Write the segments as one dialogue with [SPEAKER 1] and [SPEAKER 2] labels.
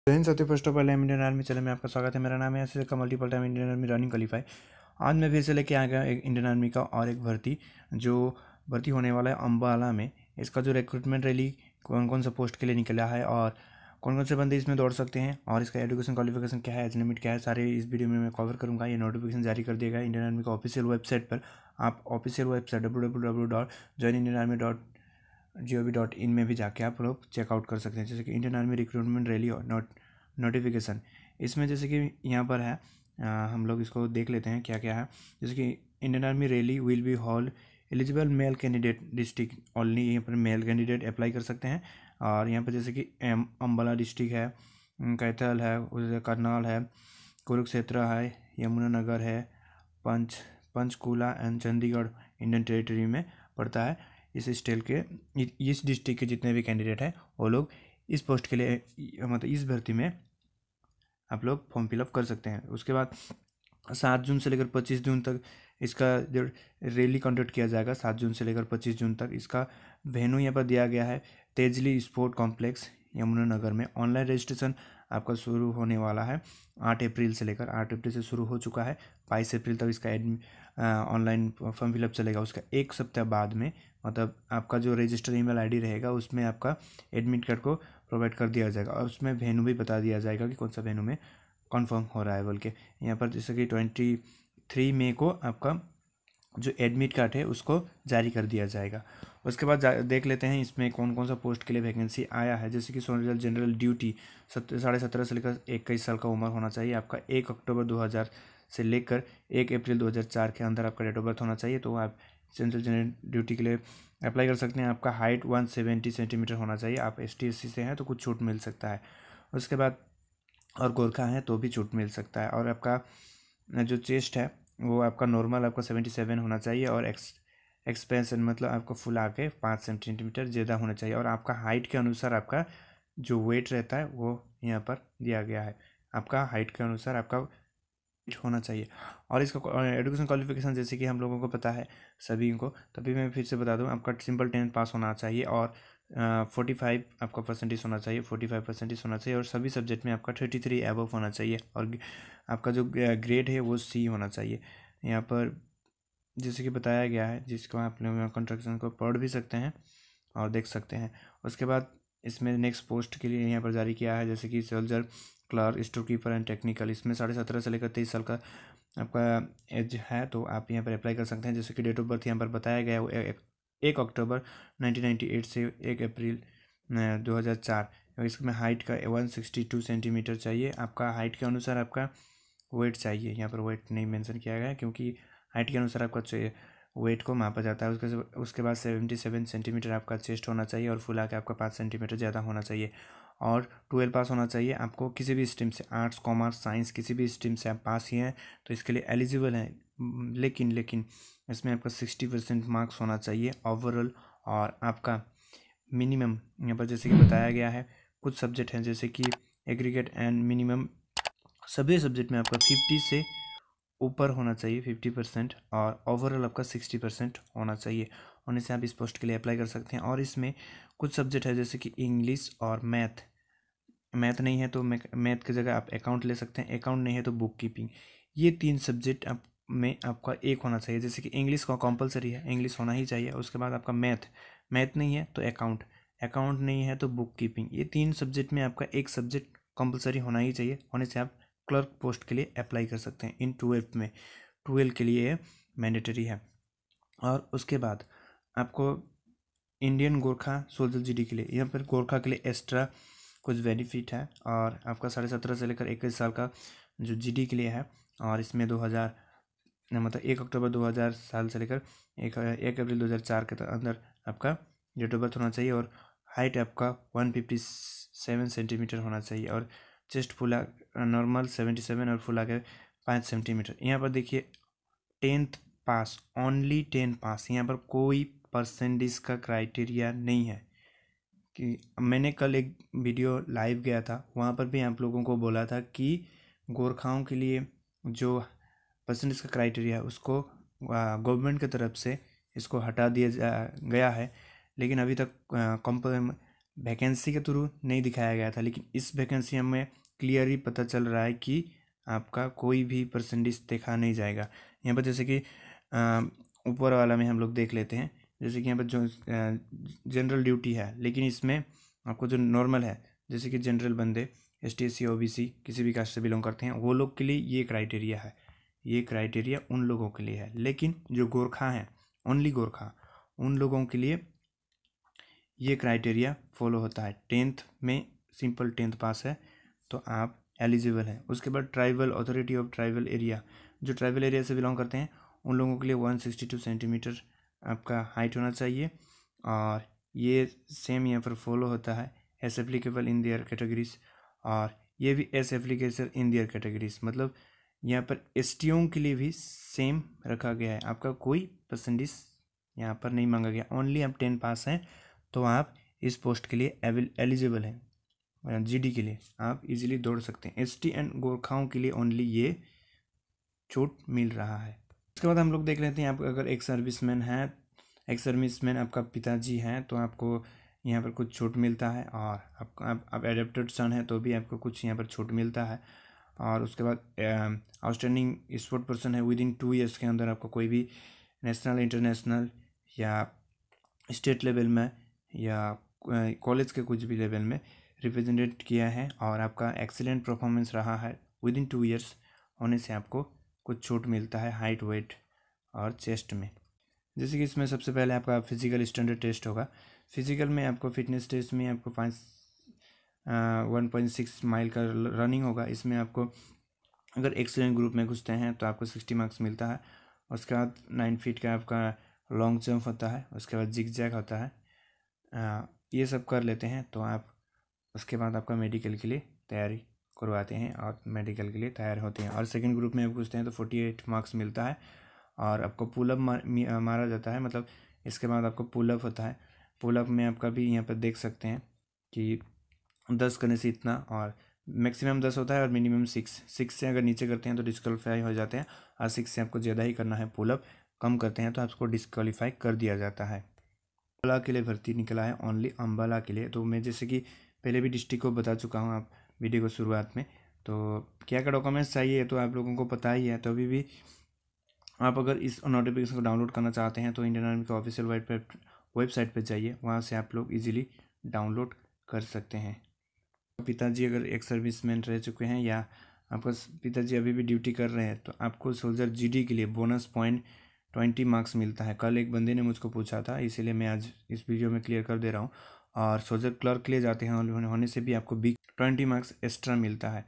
[SPEAKER 1] जैन सत्य first of all Indian army channel में आपका स्वागत है। मेरा नाम है ऐसे का multiple time Indian army running qualify. आज मैं फिर से लेके आ गया एक इंडियन आर्मी का और एक जो भर्ती होने वाला है अम्बाला में। इसका जो रिक्रूटमेंट रैली कौन कौन सा पोस्ट के लिए निकला है और कौन कौन से बंदे इसमें दौड़ सकते हैं और इसका एजुकेशन क्वालिफिकेशन क्या है, एज लिमिट क्या है, सारे इस वीडियो में मैं कवर करूँगा। ये नोटिफिकेशन जारी कर दिया गया इंडियन आर्मी का ऑफिशियल वेबसाइट पर। आप ऑफिशियल वेबसाइट www.joinindianarmy.gov.in में भी जाके आप लोग चेकआउट कर सकते हैं। जैसे कि इंडियन आर्मी रिक्रूटमेंट रैली और नोटिफिकेशन, इसमें जैसे कि यहाँ पर है, हम लोग इसको देख लेते हैं क्या क्या है। जैसे कि Indian army rally will be hold eligible male candidate district only, यहाँ पर मेल कैंडिडेट अप्लाई कर सकते हैं। और यहाँ पर जैसे कि अम्बाला डिस्ट्रिक्ट है, कैथल है, करनाल है, कुरुक्षेत्र है, यमुनानगर है, Panchkula and Chandigarh Indian territory में पड़ता है। इस स्टेट के, इस डिस्ट्रिक्ट के जितने भी कैंडिडेट हैं वो लोग इस पोस्ट के लिए, मतलब इस भर्ती में आप लोग फॉर्म फिलअप कर सकते हैं। उसके बाद 7 जून से लेकर 25 जून तक इसका जो रैली कंडक्ट किया जाएगा, 7 जून से लेकर 25 जून तक। इसका वेन्यू यहाँ पर दिया गया है तेजली स्पोर्ट कॉम्प्लेक्स यमुनानगर में। ऑनलाइन रजिस्ट्रेशन आपका शुरू होने वाला है 8 अप्रैल से लेकर, 8 अप्रैल से शुरू हो चुका है, 22 अप्रैल तक इसका ऑनलाइन फॉर्म फिलअप चलेगा। उसका एक सप्ताह बाद में, मतलब आपका जो रजिस्टर ईमेल आईडी रहेगा उसमें आपका एडमिट कार्ड को प्रोवाइड कर दिया जाएगा और उसमें वेन्यू भी बता दिया जाएगा कि कौन सा वेन्यू में कन्फर्म हो रहा है बोल के। यहाँ पर जैसे कि 23 मई को आपका जो एडमिट कार्ड है उसको जारी कर दिया जाएगा। उसके बाद देख लेते हैं इसमें कौन कौन सा पोस्ट के लिए वैकेंसी आया है। जैसे कि सोल्जर जनरल ड्यूटी 17.5 से लेकर 21 साल का उम्र होना चाहिए। आपका 1 अक्टूबर 2000 से लेकर 1 अप्रैल 2004 के अंदर आपका डेट ऑफ बर्थ होना चाहिए, तो आप सेंट्रल जनरल ड्यूटी के लिए अप्लाई कर सकते हैं। आपका हाइट 170 सेंटीमीटर होना चाहिए। आप ST/SC से हैं तो कुछ छूट मिल सकता है। उसके बाद और गोरखा है तो भी छूट मिल सकता है। और आपका जो चेस्ट है वो आपका नॉर्मल आपका 77 होना चाहिए और एक्सपेंशन मतलब आपको फुल आके 5 सेंटीमीटर ज़्यादा होना चाहिए। और आपका हाइट के अनुसार आपका जो वेट रहता है वो यहाँ पर दिया गया है। आपका हाइट के अनुसार आपका होना चाहिए। और इसका एजुकेशन क्वालिफिकेशन जैसे कि हम लोगों को पता है सभी को, तभी मैं फिर से बता दूं, आपका सिंपल 10th पास होना चाहिए और 45 आपका परसेंटेज होना चाहिए, 45 परसेंटेज होना चाहिए और सभी सब्जेक्ट में आपका 33 एबव होना चाहिए और आपका जो ग्रेड है वो C होना चाहिए। यहाँ पर जैसे कि बताया गया है, जिसको आप लोग कंस्ट्रक्शन को पढ़ भी सकते हैं और देख सकते हैं। उसके बाद इसमें नेक्स्ट पोस्ट के लिए यहाँ पर जारी किया है, जैसे कि soldier clerk, store keeper and technical. इसमें 17.5 से लेकर 23 साल का आपका एज है, तो आप यहाँ पर अप्लाई कर सकते हैं। जैसे कि डेट ऑफ बर्थ यहाँ पर बताया गया है वो 1 अक्टूबर 1998 से 1 अप्रैल 2004। इसमें हाइट का 162 सेंटीमीटर चाहिए। आपका हाइट के अनुसार आपका वेट चाहिए, यहाँ पर वेट नहीं मेंशन किया गया है क्योंकि हाइट के अनुसार आपका वेट को मापा जाता है। उसके बाद 77 सेंटीमीटर आपका चेस्ट होना चाहिए और फुला के आपका 5 सेंटीमीटर ज़्यादा होना चाहिए और 12 पास होना चाहिए। आपको किसी भी स्ट्रीम से, आर्ट्स कॉमर्स साइंस किसी भी स्ट्रीम से आप पास ही हैं तो इसके लिए एलिजिबल हैं। लेकिन इसमें आपका 60% मार्क्स होना चाहिए ओवरऑल। और आपका मिनिमम यहाँ पर जैसे कि बताया गया है, कुछ सब्जेक्ट हैं जैसे कि एग्रीगेट एंड मिनिमम, सभी सब्जेक्ट में आपका 50 से ऊपर होना चाहिए 50% और ओवरऑल आपका 60% होना चाहिए। होने से आप इस पोस्ट के लिए अप्लाई कर सकते हैं। और इसमें कुछ सब्जेक्ट है जैसे कि इंग्लिश और मैथ नहीं है तो मैथ की जगह आप अकाउंट ले सकते हैं, अकाउंट नहीं है तो बुक कीपिंग। ये 3 सब्जेक्ट में आपका एक होना चाहिए। जैसे कि इंग्लिश का कंपलसरी है, इंग्लिश होना ही चाहिए। उसके बाद आपका मैथ नहीं है तो अकाउंट नहीं है तो बुक कीपिंग। ये 3 सब्जेक्ट में आपका एक सब्जेक्ट कंपलसरी होना ही चाहिए। होने से आप क्लर्क पोस्ट के लिए अप्लाई कर सकते हैं। इन 12th में 12 के लिए मैंडेटरी है। और उसके बाद आपको इंडियन गोरखा सोल्जर GD के लिए, यहाँ पर गोरखा के लिए एक्स्ट्रा कुछ बेनिफिट है। और आपका 17.5 से लेकर 21 साल का जो GD के लिए है और इसमें 2000 मतलब 1 अक्टूबर 2000 साल से लेकर 1 अप्रैल 2004 के अंदर आपका डेट ऑफ बर्थ होना चाहिए और हाइट आपका 157 सेंटीमीटर होना चाहिए और चेस्ट फुला नॉर्मल 77 और फुला के 5 सेंटीमीटर। यहाँ पर देखिए 10th पास, ओनली 10 पास, यहाँ पर कोई परसेंटेज का क्राइटेरिया नहीं है। कि मैंने कल एक वीडियो लाइव गया था, वहाँ पर भी आप लोगों को बोला था कि गोरखाओं के लिए जो परसेंटेज का क्राइटेरिया है उसको गवर्नमेंट की तरफ से इसको हटा दिया गया है। लेकिन अभी तक वैकेंसी के थ्रू नहीं दिखाया गया था, लेकिन इस वैकेंसी हमें क्लियरली पता चल रहा है कि आपका कोई भी परसेंटेज देखा नहीं जाएगा। यहाँ पर जैसे कि ऊपर वाला में हम लोग देख लेते हैं, जैसे कि यहाँ पर जो जनरल ड्यूटी है, लेकिन इसमें आपको जो नॉर्मल है, जैसे कि जनरल बंदे ST SC OBC किसी भी कास्ट से बिलोंग करते हैं, वो लोग के लिए ये क्राइटेरिया है, ये क्राइटेरिया उन लोगों के लिए है। लेकिन जो गोरखा हैं, ओनली गोरखा, उन लोगों के लिए ये क्राइटेरिया फॉलो होता है। 10th में सिंपल 10th पास है तो आप एलिजिबल हैं। उसके बाद tribal authority of tribal area, जो ट्राइबल एरिया से बिलोंग करते हैं उन लोगों के लिए 162 सेंटीमीटर आपका हाइट होना चाहिए, और ये सेम यहाँ पर फॉलो होता है S applicable in their categories, और ये भी S application in their categories, मतलब यहाँ पर STओं के लिए भी सेम रखा गया है। आपका कोई परसेंटेज यहाँ पर नहीं मांगा गया, ओनली आप 10 पास हैं तो आप इस पोस्ट के लिए एलिजिबल हैं। GD के लिए आप इजीली दौड़ सकते हैं। ST एंड गोरखाओं के लिए ओनली ये छूट मिल रहा है। उसके बाद हम लोग देख लेते हैं, आप अगर एक सर्विसमैन है, एक सर्विसमैन आपका पिताजी हैं तो आपको यहाँ पर कुछ छूट मिलता है, और आप एडेप्टेड सन है तो भी आपको कुछ यहाँ पर छूट मिलता है। और उसके बाद आउटस्टैंडिंग स्पोर्ट पर्सन है, विदिन 2 ईयर्स के अंदर आपको कोई भी नेशनल इंटरनेशनल या स्टेट लेवल में या कॉलेज के कुछ भी लेवल में रिप्रेजेंटेट किया है और आपका एक्सीलेंट परफॉर्मेंस रहा है, विदिन 2 ईयर्स होने से आपको कुछ छूट मिलता है हाइट, वेट और चेस्ट में। जैसे कि इसमें सबसे पहले आपका फिजिकल स्टैंडर्ड टेस्ट होगा। फिजिकल में आपको फिटनेस टेस्ट में आपको 1.6 माइल का रनिंग होगा। इसमें आपको अगर एक्सीलेंट ग्रुप में घुसते हैं तो आपको 60 मार्क्स मिलता है। उसके बाद 9 फीट का आपका लॉन्ग जंप होता है, उसके बाद जिग जैग होता है। ये सब कर लेते हैं तो आप उसके बाद आपका मेडिकल के लिए तैयारी करवाते हैं और मेडिकल के लिए तैयार होते हैं। और सेकंड ग्रुप में आप घुसते हैं तो 48 मार्क्स मिलता है और आपको पुलअप मारा जाता है, मतलब इसके बाद आपको पुलअप होता है। पुलअप में आपका भी यहाँ पर देख सकते हैं कि 10 करने से इतना, और मैक्सिमम 10 होता है और मिनिमम 6 से अगर नीचे करते हैं तो डिस्क्वालीफाई हो जाते हैं, और 6 से आपको ज़्यादा ही करना है पुलअप, कम करते हैं तो आपको डिस्क्वालीफाई कर दिया जाता है। अम्बाला के लिए भर्ती निकला है, ओनली अम्बाला के लिए। तो मैं जैसे कि पहले भी डिस्ट्रिक्ट को बता चुका हूँ आप वीडियो को शुरुआत में, तो क्या क्या डॉक्यूमेंट्स चाहिए तो आप लोगों को पता ही है। तो अभी भी आप अगर इस नोटिफिकेशन को डाउनलोड करना चाहते हैं तो इंडियन आर्मी का ऑफिशियल वेबसाइट पर जाइए, वहाँ से आप लोग इजीली डाउनलोड कर सकते हैं। पिताजी अगर एक सर्विसमैन रह चुके हैं या आपका पिताजी अभी भी ड्यूटी कर रहे हैं तो आपको सोल्जर GD के लिए बोनस पॉइंट 20 मार्क्स मिलता है। कल एक बंदे ने मुझको पूछा था, इसीलिए मैं आज इस वीडियो में क्लियर कर दे रहा हूँ। और सोल्जर क्लर्क के लिए जाते हैं होने से भी आपको 20 मार्क्स एक्स्ट्रा मिलता है।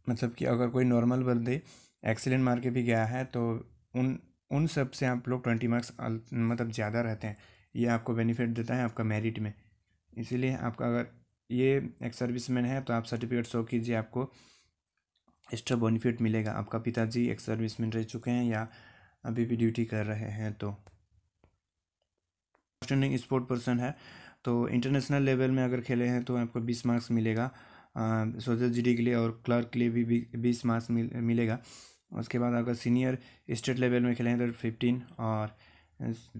[SPEAKER 1] मतलब कि अगर कोई नॉर्मल बंदे एक्सीलेंट मार के भी गया है तो उन सब से आप लोग 20 मार्क्स मतलब ज़्यादा रहते हैं। ये आपको बेनिफिट देता है आपका मेरिट में। इसीलिए आपका अगर ये एक सर्विसमैन है तो आप सर्टिफिकेट शो कीजिए, आपको एक्स्ट्रा बेनिफिट मिलेगा। आपका पिताजी एक सर्विसमैन रह चुके हैं या अभी भी ड्यूटी कर रहे हैं तो। आउटस्टैंडिंग स्पोर्ट पर्सन है तो इंटरनेशनल लेवल में अगर खेले हैं तो आपको 20 मार्क्स मिलेगा सोल्जर GD के लिए, और क्लर्क के लिए भी 20 मार्क्स मिलेगा। उसके बाद अगर सीनियर स्टेट लेवल में खेले हैं तो 15, और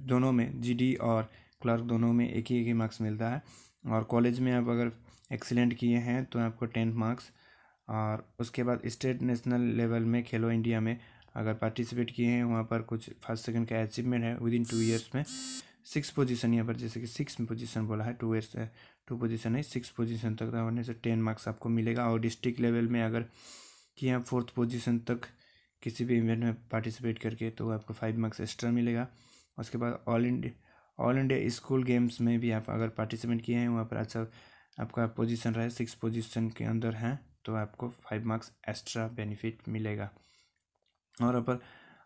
[SPEAKER 1] दोनों में GD और क्लर्क दोनों में एक ही मार्क्स मिलता है। और कॉलेज में आप अगर एक्सीलेंट किए हैं तो आपको 10 मार्क्स। और उसके बाद स्टेट नेशनल लेवल में खेलो इंडिया में अगर पार्टिसिपेट किए हैं, वहाँ पर कुछ फर्स्ट सेकंड का अचीवमेंट है विदिन 2 ईयर्स में 6 पोजीशन, यहाँ पर जैसे कि 6 पोजीशन बोला है, 2 ईयर्स 2 पोजीशन है, 6 पोजीशन तक होने से 10 मार्क्स आपको मिलेगा। और डिस्ट्रिक्ट लेवल में अगर किया 4th पोजीशन तक किसी भी इवेंट में पार्टिसिपेट करके तो आपको 5 मार्क्स एक्स्ट्रा मिलेगा। उसके बाद ऑल इंडिया स्कूल गेम्स में भी आप अगर पार्टिसिपेट किए हैं, वहाँ पर अच्छा आपका पोजीशन रहे 6 पोजीशन के अंदर हैं तो आपको 5 मार्क्स एक्स्ट्रा बेनिफिट मिलेगा। और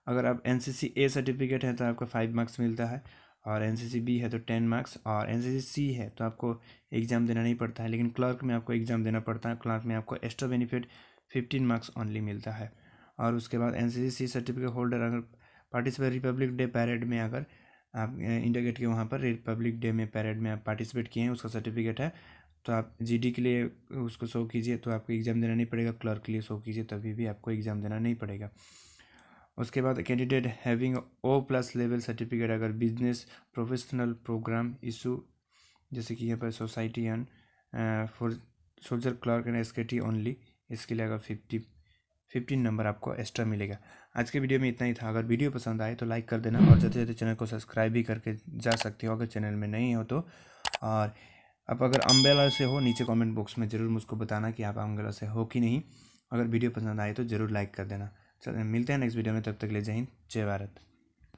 [SPEAKER 1] अगर आप NCC A सर्टिफिकेट है तो आपको 5 मार्क्स मिलता है, और NCC B है तो 10 मार्क्स, और NCC C है तो आपको एग्ज़ाम देना नहीं पड़ता है। लेकिन क्लर्क में आपको एग्ज़ाम देना पड़ता है। क्लर्क में आपको एक्स्ट्रा बेनिफिट 15 मार्क्स ओनली मिलता है। और उसके बाद NCC C सर्टिफिकेट होल्डर अगर पार्टिसिपेट रिपब्लिक डे पैरेड में अगर आप इंडिया गेट के वहाँ पर रिपब्लिक डे में पैरेड में आप पार्टिसिपेट किए हैं, उसका सर्टिफिकेट है तो आप GD के लिए उसको शो कीजिए तो आपको एग्ज़ाम देना नहीं पड़ेगा। क्लर्क के लिए शो कीजिए तभी भी आपको एग्ज़ाम देना नहीं पड़ेगा। उसके बाद candidate having O+ level certificate अगर बिजनेस प्रोफेशनल प्रोग्राम इशू जैसे कि यहाँ पर society and for soldier clerk and SKT only, इसके लिए अगर 15 नंबर आपको एक्स्ट्रा मिलेगा। आज के वीडियो में इतना ही था। अगर वीडियो पसंद आए तो लाइक कर देना और ज़्यादा से ज़्यादा चैनल को सब्सक्राइब भी करके जा सकते हो अगर चैनल में नहीं हो तो। और आप अगर अम्ब्रेला से हो, नीचे कमेंट बॉक्स में ज़रूर मुझको बताना कि आप अम्ब्रेला से हो कि नहीं। अगर वीडियो पसंद आए तो ज़रूर लाइक कर देना। चलिए मिलते हैं नेक्स्ट वीडियो में, तब तक के लिए जय हिंद, जय भारत।